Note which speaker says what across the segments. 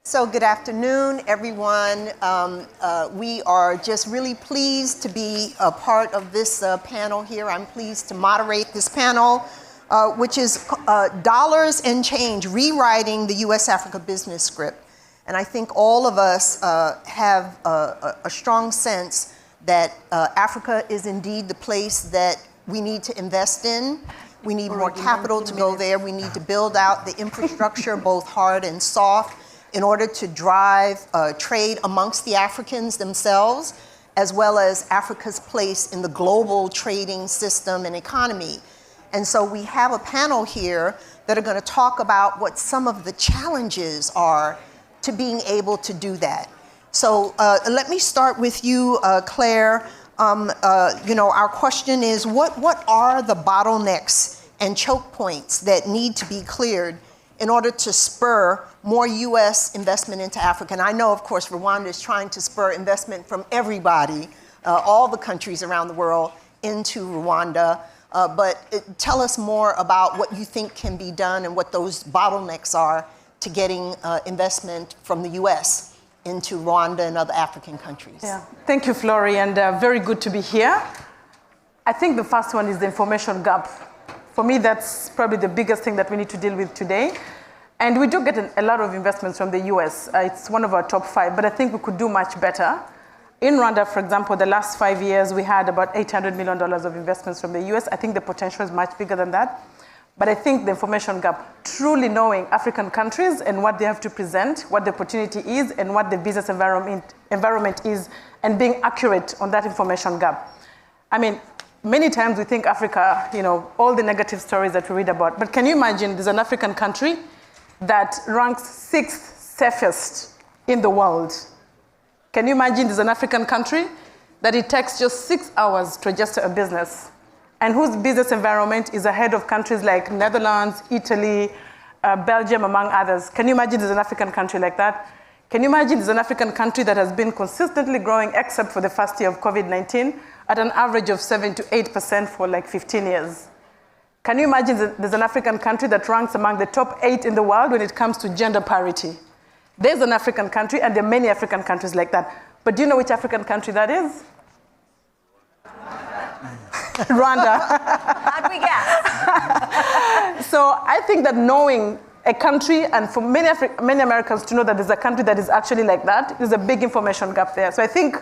Speaker 1: So good afternoon, everyone. We are just really pleased to be a part of this panel here. I'm pleased to moderate this panel, which is Dollars and Change, Rewriting the U.S.-Africa Business Script. And I think all of us have a strong sense that Africa is indeed the place that we need to invest in. We need more capital to go there. We need to build out the infrastructure, both hard and soft, in order to drive trade amongst the Africans themselves, as well as Africa's place in the global trading system and economy. And so we have a panel here that are going to talk about what some of the challenges are to being able to do that. So let me start with you, Claire. Our question is, what are the bottlenecks and choke points that need to be cleared in order to spur more U.S. investment into Africa? And I know, of course, Rwanda is trying to spur investment from everybody, all the countries around the world, into Rwanda. But tell us more about what you think can be done and what those bottlenecks are to getting investment from the U.S. into Rwanda and other African countries.
Speaker 2: Yeah. Thank you, Flory, and very good to be here. I think the first one is the information gap. For me, that's probably the biggest thing that we need to deal with today. And we do get a lot of investments from the US. It's one of our top 5, but I think we could do much better. In Rwanda, for example, the last 5 years, we had about $800 million of investments from the US. I think the potential is much bigger than that. But I think the information gap, truly knowing African countries and what they have to present, what the opportunity is, and what the business environment is, and being accurate on that information gap. I mean, many times we think Africa, all the negative stories that we read about. But can you imagine there's an African country that ranks 6th safest in the world? Can you imagine there's an African country that it takes just 6 hours to register a business, and whose business environment is ahead of countries like Netherlands, Italy, Belgium, among others? Can you imagine there's an African country like that? Can you imagine there's an African country that has been consistently growing, except for the first year of COVID-19, at an average of 7 to 8% for like 15 years? Can you imagine there's an African country that ranks among the top 8 in the world when it comes to gender parity? There's an African country, and there are many African countries like that. But do you know which African country that is? Rwanda.
Speaker 1: How'd we guess?
Speaker 2: So I think that knowing a country, and for many Americans to know that there's a country that is actually like that, there's a big information gap there. So I think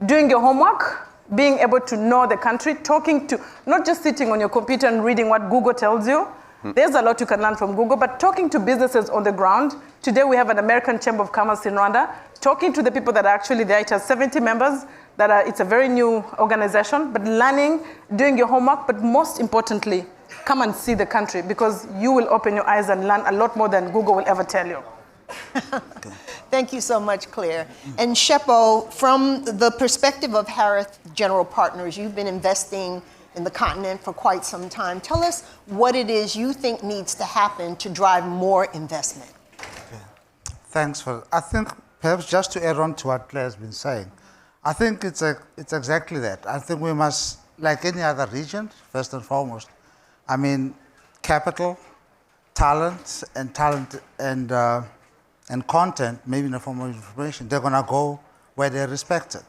Speaker 2: doing your homework, being able to know the country, talking to, not just sitting on your computer and reading what Google tells you. There's a lot you can learn from Google, but talking to businesses on the ground. Today we have an American Chamber of Commerce in Rwanda, talking to the people that are actually there. It has 70 members. It's a very new organization, but learning, doing your homework, but most importantly, come and see the country, because you will open your eyes and learn a lot more than Google will ever tell you.
Speaker 1: Thank you so much, Claire. And Shepo, from the perspective of Harith General Partners, you've been investing in the continent for quite some time. Tell us what it is you think needs to happen to drive more investment.
Speaker 3: Okay. Thanks I think perhaps just to add on to what Claire has been saying, I think it's exactly that. I think we must, like any other region, first and foremost, I mean, capital, talent and content, maybe in the form of information, they're going to go where they're respected.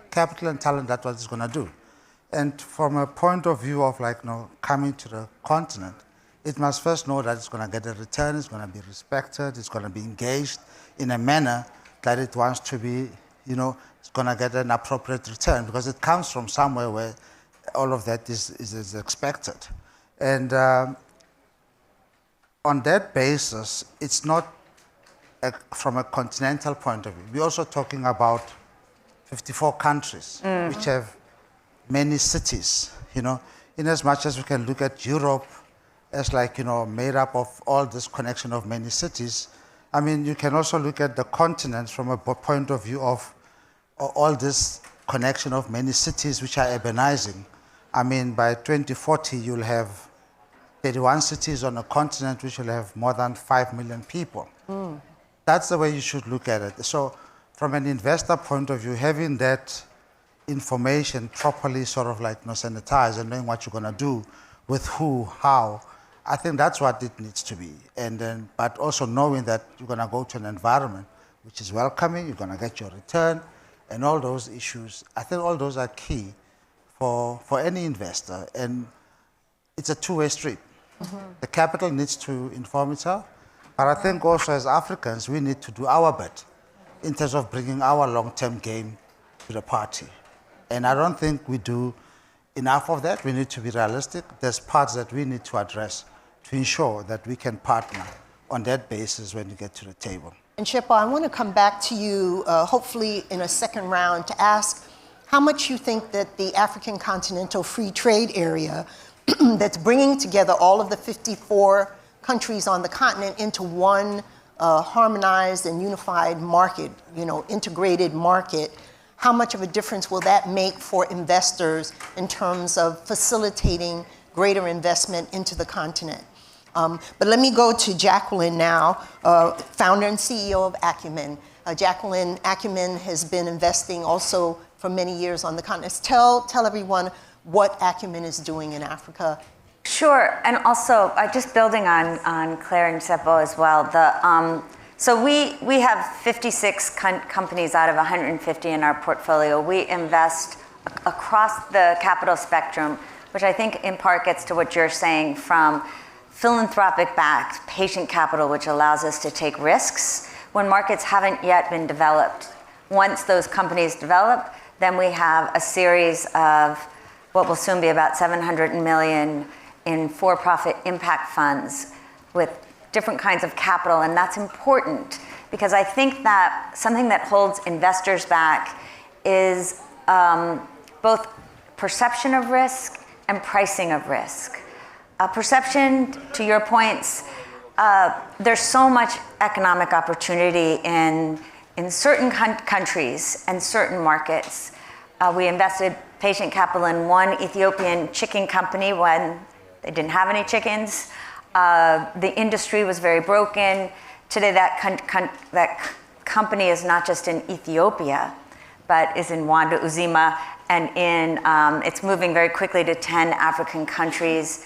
Speaker 3: Capital and talent, that's what it's going to do. And from a point of view of coming to the continent, it must first know that it's going to get a return, it's going to be respected, it's going to be engaged in a manner that it wants to be, it's going to get an appropriate return, because it comes from somewhere where all of that is expected. And on that basis, it's not from a continental point of view. We're also talking about 54 countries, which have many cities, in as much as we can look at Europe as made up of all this connection of many cities. I mean, you can also look at the continent from a point of view of all this connection of many cities which are urbanizing. I mean, by 2040, you'll have 31 cities on a continent which will have more than 5 million people. That's the way you should look at it. So from an investor point of view, having that information properly sort of sanitized and knowing what you're going to do with who, how, I think that's what it needs to be. And then, but also knowing that you're going to go to an environment which is welcoming, you're going to get your return, and all those issues. I think all those are key for any investor, and it's a two-way street. The capital needs to inform itself, but I think also as Africans, we need to do our bit in terms of bringing our long-term game to the party. And I don't think we do enough of that. We need to be realistic. There's parts that we need to address to ensure that we can partner on that basis when you get to the table.
Speaker 1: And Shepa, I want to come back to you, hopefully in a second round, to ask how much you think that the African Continental Free Trade Area that's bringing together all of the 54 countries on the continent into one harmonized and unified market, integrated market, how much of a difference will that make for investors in terms of facilitating greater investment into the continent? But let me go to Jacqueline now, founder and CEO of Acumen. Jacqueline, Acumen has been investing also for many years on the continent. Tell everyone what Acumen is doing in Africa.
Speaker 4: Sure, and also just building on Claire and Seppo as well. So we have 56 companies out of 150 in our portfolio. We invest across the capital spectrum, which I think in part gets to what you're saying, from philanthropic-backed patient capital, which allows us to take risks when markets haven't yet been developed. Once those companies develop, then we have a series of what will soon be about 700 million in for-profit impact funds with different kinds of capital, and that's important because I think that something that holds investors back is both perception of risk and pricing of risk. Perception, to your points, there's so much economic opportunity in certain countries and certain markets. We invested patient capital in one Ethiopian chicken company when they didn't have any chickens. The industry was very broken. Today, that company is not just in Ethiopia, but is in Rwanda, Uzima, and it's moving very quickly to 10 African countries.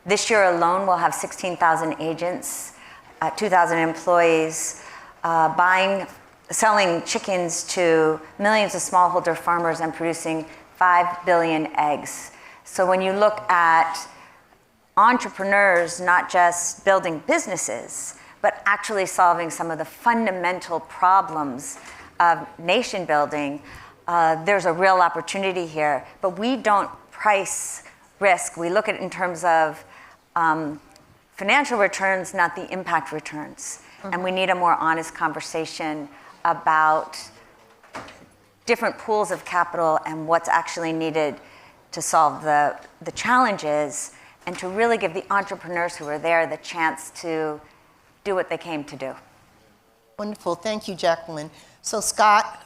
Speaker 4: This year alone, we'll have 16,000 agents, 2,000 employees, selling chickens to millions of smallholder farmers and producing 5 billion eggs. So when you look at entrepreneurs not just building businesses, but actually solving some of the fundamental problems of nation building, there's a real opportunity here. But we don't price risk. We look at it in terms of financial returns, not the impact returns. And we need a more honest conversation about different pools of capital and what's actually needed to solve the challenges, and to really give the entrepreneurs who are there the chance to do what they came to do.
Speaker 1: Wonderful. Thank you, Jacqueline. So Scott,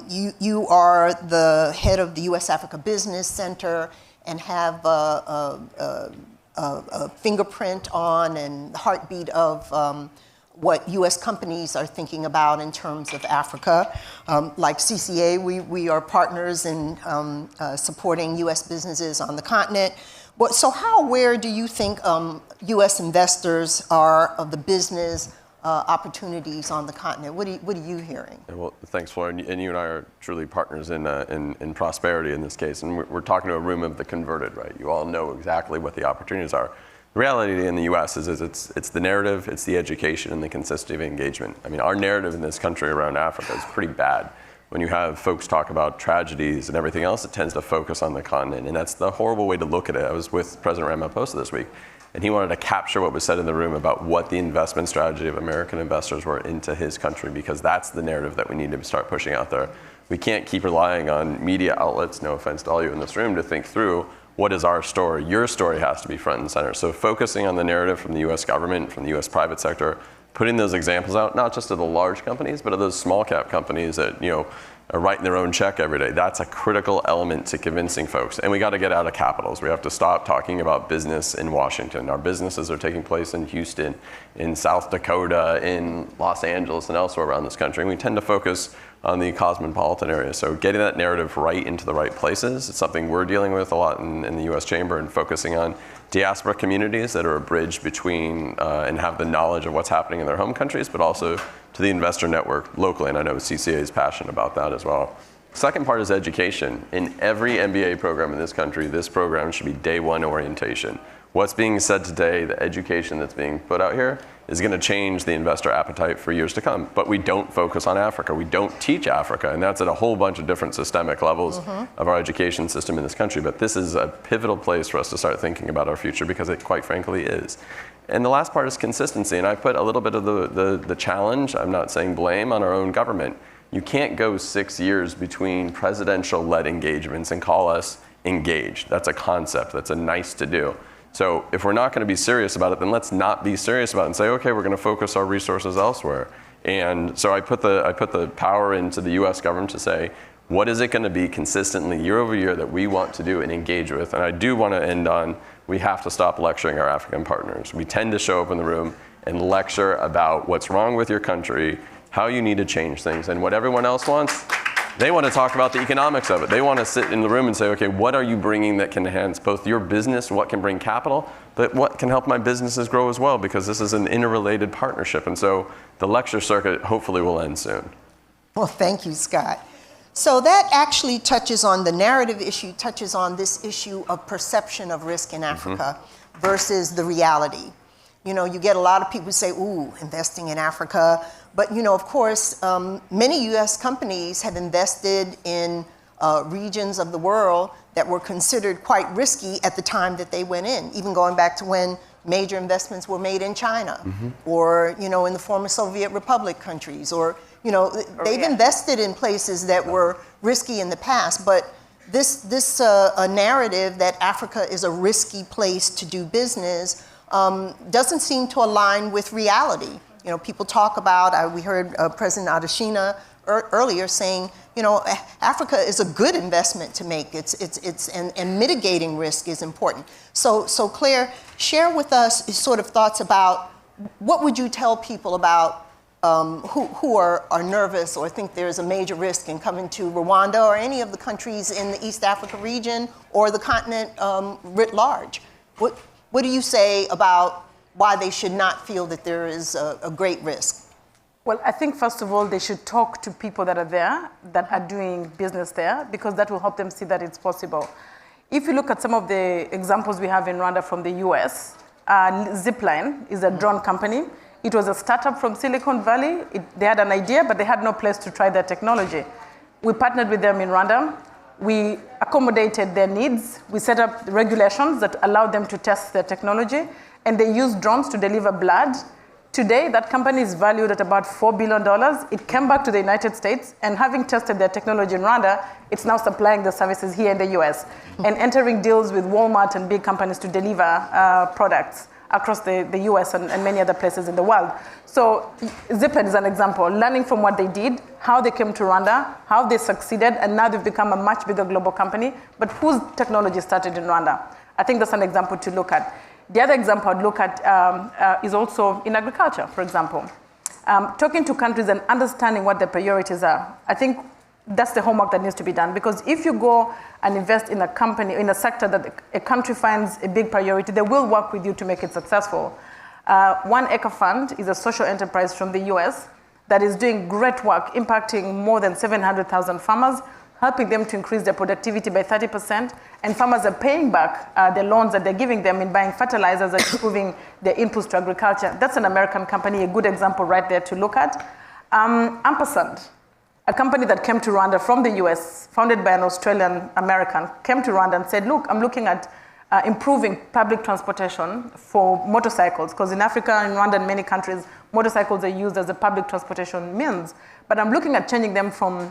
Speaker 1: you are the head of the U.S. Africa Business Center and have a fingerprint on and heartbeat of what U.S. companies are thinking about in terms of Africa. Like CCA, we are partners in supporting U.S. businesses on the continent. So how aware do you think U.S. investors are of the business opportunities on the continent? What are you hearing?
Speaker 5: Well, thanks, Flora. And you and I are truly partners in prosperity in this case. And we're talking to a room of the converted, right? You all know exactly what the opportunities are. The reality in the U.S. is it's the narrative, it's the education, and the consistency of engagement. I mean, our narrative in this country around Africa is pretty bad. When you have folks talk about tragedies and everything else, it tends to focus on the continent. And that's the horrible way to look at it. I was with President Ramaphosa this week, and he wanted to capture what was said in the room about what the investment strategy of American investors were into his country, because that's the narrative that we need to start pushing out there. We can't keep relying on media outlets, no offense to all you in this room, to think through what is our story. Your story has to be front and center. So focusing on the narrative from the U.S. government, from the U.S. private sector, putting those examples out, not just of the large companies, but of those small cap companies that, are writing their own check every day. That's a critical element to convincing folks. And we got to get out of capitals. We have to stop talking about business in Washington. Our businesses are taking place in Houston, in South Dakota, in Los Angeles, and elsewhere around this country. And we tend to focus on the cosmopolitan area. So getting that narrative right into the right places, it's something we're dealing with a lot in the US Chamber, and focusing on diaspora communities that are a bridge between and have the knowledge of what's happening in their home countries, but also to the investor network locally. And I know CCA is passionate about that as well. Second part is education. In every MBA program in this country, this program should be day one orientation. What's being said today, the education that's being put out here, is going to change the investor appetite for years to come. But we don't focus on Africa. We don't teach Africa, and that's at a whole bunch of different systemic levels of our education system in this country. But this is a pivotal place for us to start thinking about our future, because it quite frankly is. And the last part is consistency, and I put a little bit of the challenge, I'm not saying blame, on our own government. You can't go 6 years between presidential-led engagements and call us engaged. That's a concept, that's a nice to do. So if we're not going to be serious about it, then let's not be serious about it and say, okay, we're going to focus our resources elsewhere. And so I put the power into the US government to say, what is it going to be consistently year over year that we want to do and engage with? And I do want to end on, we have to stop lecturing our African partners. We tend to show up in the room and lecture about what's wrong with your country, how you need to change things, and what everyone else wants. They want to talk about the economics of it. They want to sit in the room and say, okay, what are you bringing that can enhance both your business, what can bring capital, but what can help my businesses grow as well, because this is an interrelated partnership. And so the lecture circuit hopefully will end soon.
Speaker 1: Well, thank you, Scott. So that actually touches on the narrative issue, touches on this issue of perception of risk in Africa versus the reality. You know, you get a lot of people who say, ooh, investing in Africa. But, you know, of course, many U.S. companies have invested in regions of the world that were considered quite risky at the time that they went in, even going back to when major investments were made in China or, you know, in the former Soviet Republic countries, or, you know, they've invested in places that were risky in the past. But this narrative that Africa is a risky place to do business doesn't seem to align with reality. You know, people talk about, we heard President Adesina earlier saying, you know, Africa is a good investment to make. And mitigating risk is important. So Claire, share with us sort of thoughts about what would you tell people about who are nervous or think there's a major risk in coming to Rwanda or any of the countries in the East Africa region or the continent writ large? What do you say about why they should not feel that there is a great risk?
Speaker 2: Well, I think first of all, they should talk to people that are there, that are doing business there, because that will help them see that it's possible. If you look at some of the examples we have in Rwanda from the US, Zipline is a drone company. It was a startup from Silicon Valley. They had an idea, but they had no place to try their technology. We partnered with them in Rwanda. We accommodated their needs. We set up regulations that allowed them to test their technology, and they used drones to deliver blood. Today, that company is valued at about $4 billion. It came back to the United States, and having tested their technology in Rwanda, it's now supplying the services here in the US and entering deals with Walmart and big companies to deliver products across the US and many other places in the world. So Zipline is an example, learning from what they did, how they came to Rwanda, how they succeeded, and now they've become a much bigger global company, but whose technology started in Rwanda. I think that's an example to look at. The other example I'd look at is also in agriculture, for example. Talking to countries and understanding what their priorities are. I think that's the homework that needs to be done, because if you go and invest in a company, in a sector that a country finds a big priority, they will work with you to make it successful. One Acre Fund is a social enterprise from the US that is doing great work, impacting more than 700,000 farmers, helping them to increase their productivity by 30%, and farmers are paying back the loans that they're giving them in buying fertilizers and improving their inputs to agriculture. That's an American company, a good example right there to look at. Ampersand, a company that came to Rwanda from the US, founded by an Australian American, came to Rwanda and said, look, I'm looking at improving public transportation for motorcycles, because in Africa, in Rwanda, and many countries, motorcycles are used as a public transportation means. But I'm looking at changing them from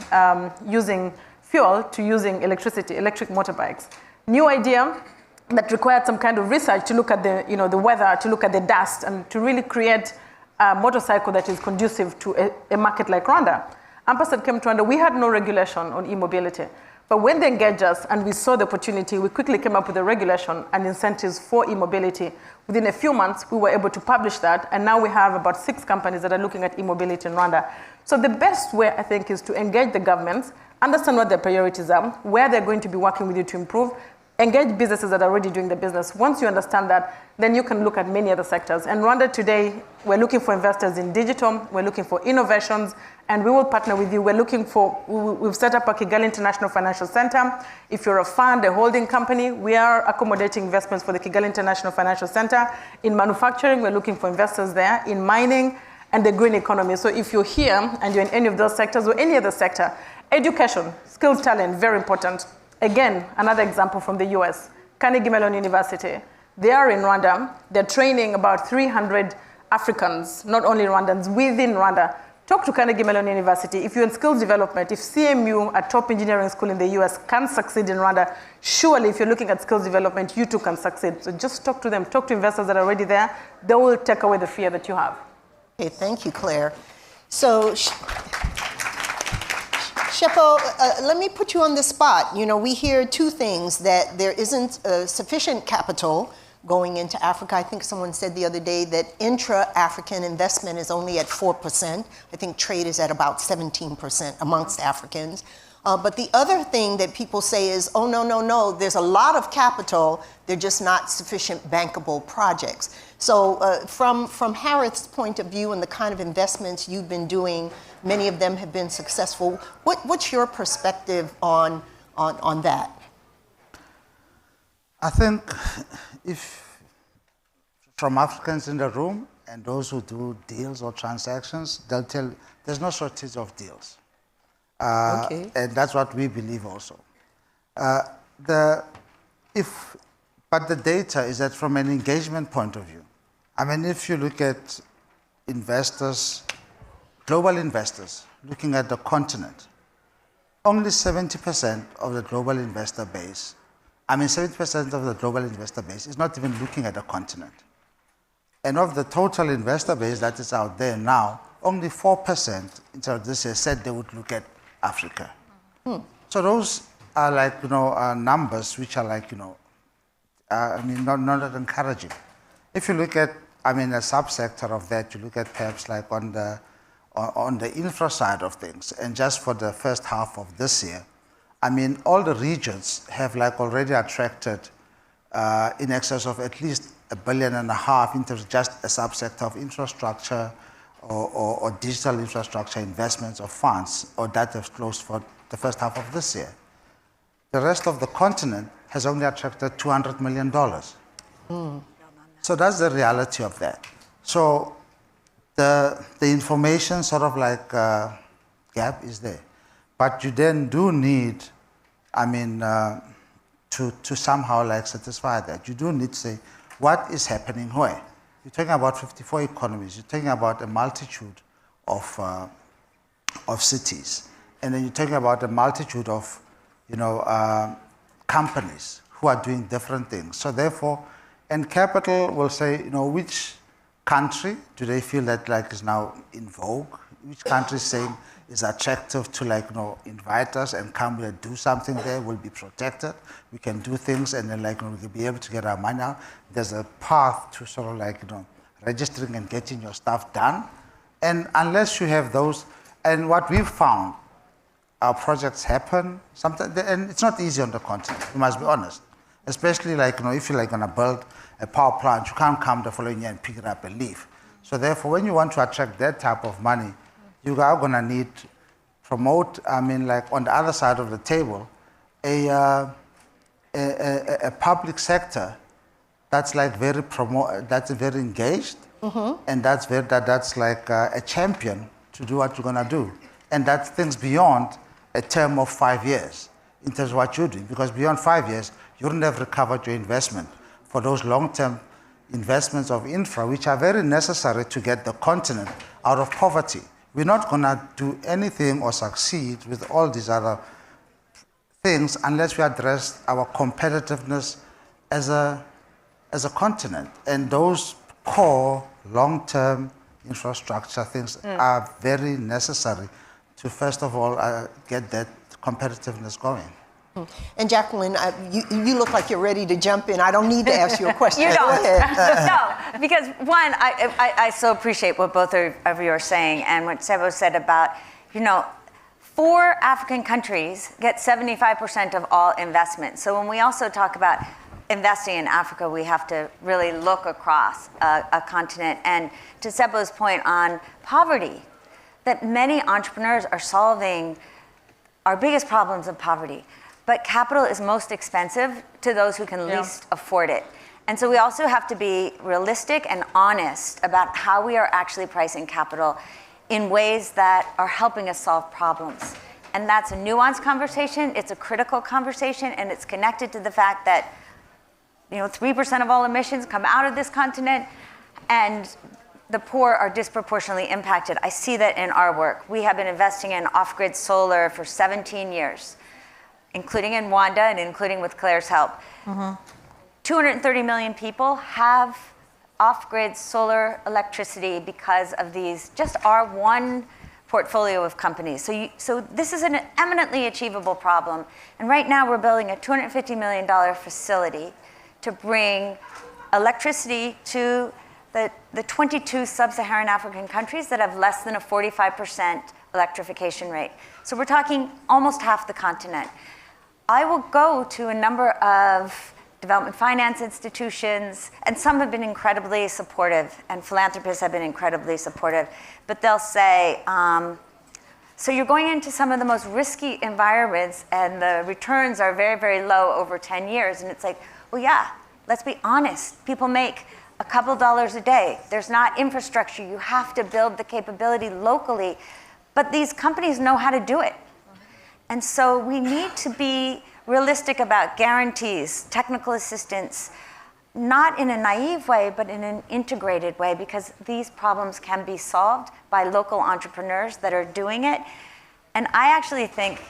Speaker 2: using fuel to using electricity, electric motorbikes. New idea that required some kind of research to look at the weather, to look at the dust, and to really create a motorcycle that is conducive to a market like Rwanda. Ampersand came to Rwanda, we had no regulation on e-mobility. But when they engaged us and we saw the opportunity, we quickly came up with a regulation and incentives for e-mobility. Within a few months, we were able to publish that, and now we have about 6 companies that are looking at e-mobility in Rwanda. So the best way, I think, is to engage the governments, understand what their priorities are, where they're going to be working with you to improve, engage businesses that are already doing the business. Once you understand that, then you can look at many other sectors. And Rwanda today, we're looking for investors in digital, we're looking for innovations, and we will partner with you. We've set up a Kigali International Financial Center. If you're a fund, a holding company, we are accommodating investments for the Kigali International Financial Center. In manufacturing, we're looking for investors there. In mining, and the green economy. So if you're here and you're in any of those sectors or any other sector, education, skills, talent, very important. Again, another example from the US, Carnegie Mellon University. They are in Rwanda. They're training about 300 Africans, not only Rwandans, within Rwanda. Talk to Carnegie Mellon University. If you're in skills development, if CMU, a top engineering school in the US, can succeed in Rwanda, surely if you're looking at skills development, you too can succeed. So just talk to them. Talk to investors that are already there. They will take away the fear that you have.
Speaker 1: Okay, thank you, Claire. So, Shepo, let me put you on the spot. You know, we hear 2 things, that there isn't sufficient capital going into Africa. I think someone said the other day that intra-African investment is only at 4%. I think trade is at about 17% amongst Africans. But the other thing that people say is, oh, no, there's a lot of capital, they're just not sufficient bankable projects. So from Harith's point of view and the kind of investments you've been doing, many of them have been successful. What's your perspective on that?
Speaker 3: I think if from Africans in the room and those who do deals or transactions, they'll tell there's no shortage of deals.
Speaker 1: Okay.
Speaker 3: And that's what we believe also. But the data is that from an engagement point of view, I mean, if you look at investors, global investors, looking at the continent, only 70% of the global investor base, 70% of the global investor base is not even looking at the continent. And of the total investor base that is out there now, only 4% in terms of this year said they would look at Africa. So those are like, numbers which are like, not encouraging. If you look at, a subsector of that, you look at perhaps like on the infra side of things, and just for the first half of this year, all the regions have like already attracted in excess of at least $1.5 billion in terms of just a subsector of infrastructure or digital infrastructure investments or funds, or that have closed for the first half of this year. The rest of the continent has only attracted $200 million. So that's the reality of that. So the information sort of like gap is there. But you then do need, to somehow like satisfy that. You do need to say, what is happening where? You're talking about 54 economies. You're talking about a multitude of cities. And then you're talking about a multitude of, companies who are doing different things. So therefore, and capital will say, which country do they feel that like is now in vogue? Which country is saying is attractive to like, invite us and come here, do something there, will be protected. We can do things and then like, we'll be able to get our money out. There's a path to sort of like, registering and getting your stuff done. And unless you have those, and what we've found, our projects happen sometimes, and it's not easy on the continent, we must be honest. Especially like, if you're like gonna build a power plant, you can't come the following year and pick it up and leave. So therefore, when you want to attract that type of money, you are gonna need to promote, like on the other side of the table, a public sector that's like that's very engaged, and that's like a champion to do what you're gonna do. And that things beyond a term of 5 years in terms of what you're doing, because beyond 5 years, you wouldn't have recovered your investment for those long-term investments of infra, which are very necessary to get the continent out of poverty. We're not gonna do anything or succeed with all these other things unless we address our competitiveness as a continent. And those core long-term infrastructure things are very necessary to first of all get that competitiveness going.
Speaker 1: And Jacqueline, you look like you're ready to jump in. I don't need to ask you a question.
Speaker 4: You don't.
Speaker 1: Go ahead.
Speaker 4: No, because one, I so appreciate what both of you are saying and what Sebo said about, 4 African countries get 75% of all investment. So when we also talk about investing in Africa, we have to really look across a continent. And to Sebo's point on poverty, that many entrepreneurs are solving our biggest problems of poverty. But capital is most expensive to those who can least afford it. And so we also have to be realistic and honest about how we are actually pricing capital in ways that are helping us solve problems. And that's a nuanced conversation, it's a critical conversation, and it's connected to the fact that 3% of all emissions come out of this continent, and the poor are disproportionately impacted. I see that in our work. We have been investing in off-grid solar for 17 years. Including in Wanda and including with Claire's help. 230 million people have off-grid solar electricity because of these, just our one portfolio of companies. So this is an eminently achievable problem. And right now we're building a $250 million facility to bring electricity to the 22 sub-Saharan African countries that have less than a 45% electrification rate. So we're talking almost half the continent. I will go to a number of development finance institutions, and some have been incredibly supportive, and philanthropists have been incredibly supportive, but they'll say, so you're going into some of the most risky environments, and the returns are very, very low over 10 years. And it's like, well, yeah, let's be honest. People make a couple dollars a day. There's not infrastructure. You have to build the capability locally, but these companies know how to do it. And so we need to be realistic about guarantees, technical assistance, not in a naive way, but in an integrated way, because these problems can be solved by local entrepreneurs that are doing it. And I actually think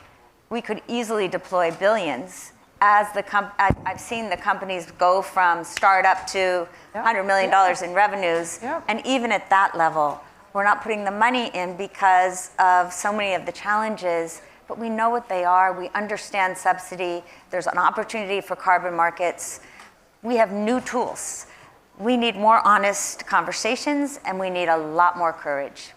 Speaker 4: we could easily deploy billions as I've seen the companies go from startup to $100 million in revenues. And even at that level, we're not putting the money in because of so many of the challenges. But we know what they are. We understand subsidy. There's an opportunity for carbon markets. We have new tools. We need more honest conversations, and we need a lot more courage.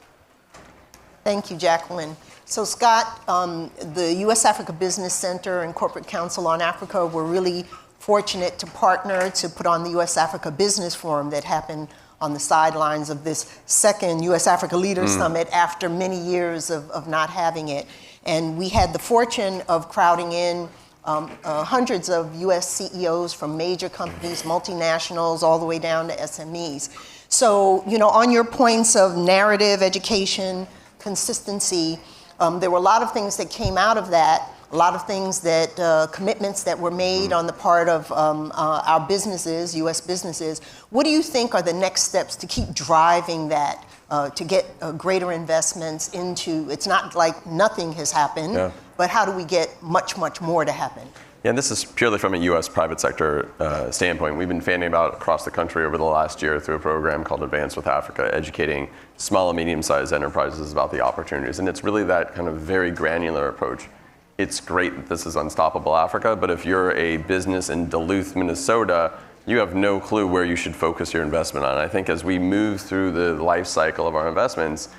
Speaker 1: Thank you, Jacqueline. So Scott, the U.S. Africa Business Center and Corporate Council on Africa were really fortunate to partner to put on the U.S. Africa Business Forum that happened on the sidelines of this second U.S. Africa Leaders Summit after many years of not having it. And we had the fortune of crowding in hundreds of U.S. CEOs from major companies, multinationals, all the way down to SMEs. So, on your points of narrative, education, consistency, there were a lot of things that came out of that, a lot of things that, commitments that were made on the part of our businesses, U.S. businesses. What do you think are the next steps to keep driving that? To get greater investments into, it's not like nothing has happened, but how do we get much, much more to happen?
Speaker 5: Yeah, and this is purely from a U.S. private sector standpoint. We've been fanning about across the country over the last year through a program called Advance with Africa, educating small and medium-sized enterprises about the opportunities. And it's really that kind of very granular approach. It's great that this is Unstoppable Africa, but if you're a business in Duluth, Minnesota, you have no clue where you should focus your investment on. I think as we move through the life cycle of our investments,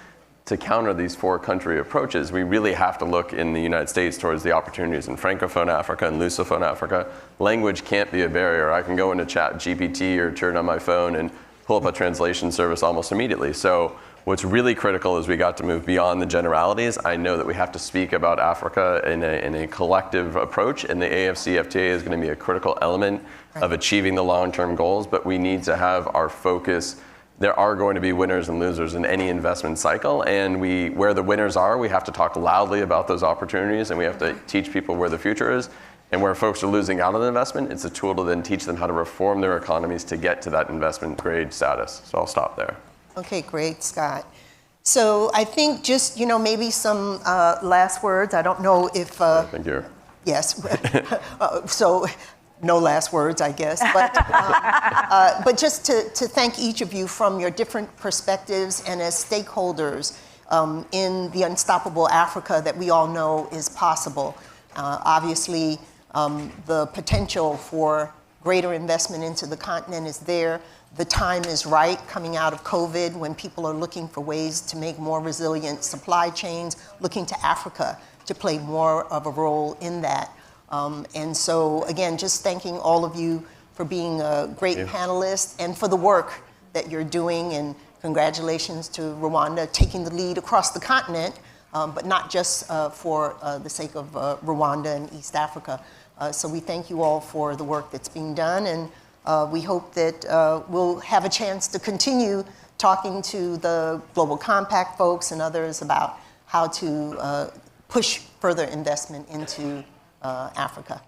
Speaker 5: to counter these 4 country approaches, we really have to look in the United States towards the opportunities in Francophone Africa and Lusophone Africa. Language can't be a barrier. I can go into ChatGPT or turn on my phone and pull up a translation service almost immediately. So what's really critical is we got to move beyond the generalities. I know that we have to speak about Africa in a collective approach, and the AFCFTA is going to be a critical element of achieving the long-term goals, but we need to have our focus. There are going to be winners and losers in any investment cycle, and where the winners are, we have to talk loudly about those opportunities, and we have to teach people where the future is. And where folks are losing out on the investment, it's a tool to then teach them how to reform their economies to get to that investment grade status. So I'll stop there. Okay,
Speaker 1: great, Scott. So I think just, maybe some last words. I don't know if...
Speaker 5: Thank you.
Speaker 1: Yes. So no last words, I guess. But just to thank each of you from your different perspectives and as stakeholders in the unstoppable Africa that we all know is possible. Obviously, the potential for greater investment into the continent is there. The time is right coming out of COVID when people are looking for ways to make more resilient supply chains, looking to Africa to play more of a role in that. And so again, just thanking all of you for being a great panelist and for the work that you're doing, and congratulations to Rwanda taking the lead across the continent, but not just for the sake of Rwanda and East Africa. So we thank you all for the work that's being done, and we hope that we'll have a chance to continue talking to the Global Compact folks and others about how to push further investment into Africa.